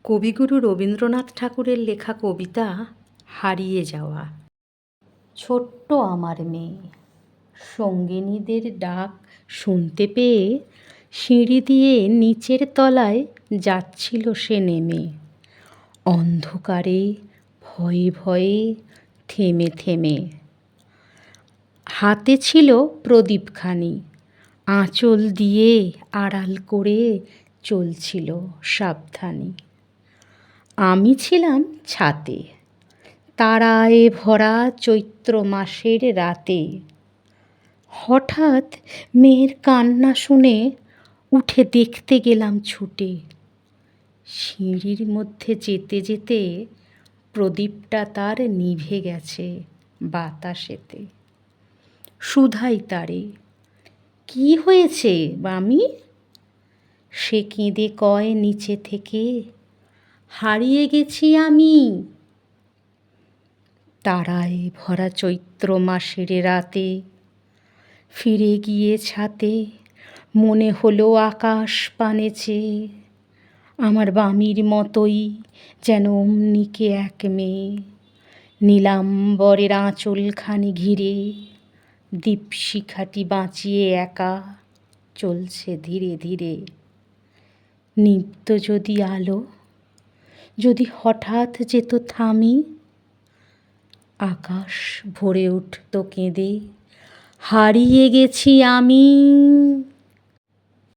কবিগুরু রবীন্দ্রনাথ ঠাকুরের লেখা কবিতা হারিয়ে যাওয়া। ছোট্ট আমার মেয়ে সঙ্গিনীদের ডাক শুনতে পেয়ে সিঁড়ি দিয়ে নিচের তলায় যাচ্ছিল সে নেমে, অন্ধকারে ভয়ে ভয়ে থেমে থেমে। হাতে ছিল প্রদীপখানি, আঁচল দিয়ে আড়াল করে চলছিল সাবধানী। আমি ছিলাম ছাতে, তারায় ভরা চৈত্র মাসের রাতে। হঠাৎ মেয়ের কান্না শুনে উঠে দেখতে গেলাম ছুটে। সিঁড়ির মধ্যে যেতে যেতে প্রদীপটা তার নিভে গেছে বাতাসেতে। শুধাই তারে, কি হয়েছে মামি? সে কেঁদে কয় নিচে থেকে, হারিয়ে গেছি আমি। তারায় ভরা চৈত্র মাসের রাতে ফিরে গিয়ে ছাতে মনে হলো আকাশ পানে চেয়ে আমার বামির মতোই যেন অমনিকে এক মেয়ে, নীলাম্বরের আঁচলখানি ঘিরে দীপশিখাটি বাঁচিয়ে একা চলছে ধীরে ধীরে। নিভত যদি আলো, যদি হঠাৎ যেত থামি, আকাশ ভরে উঠত কেঁদে, হারিয়ে গেছি আমি।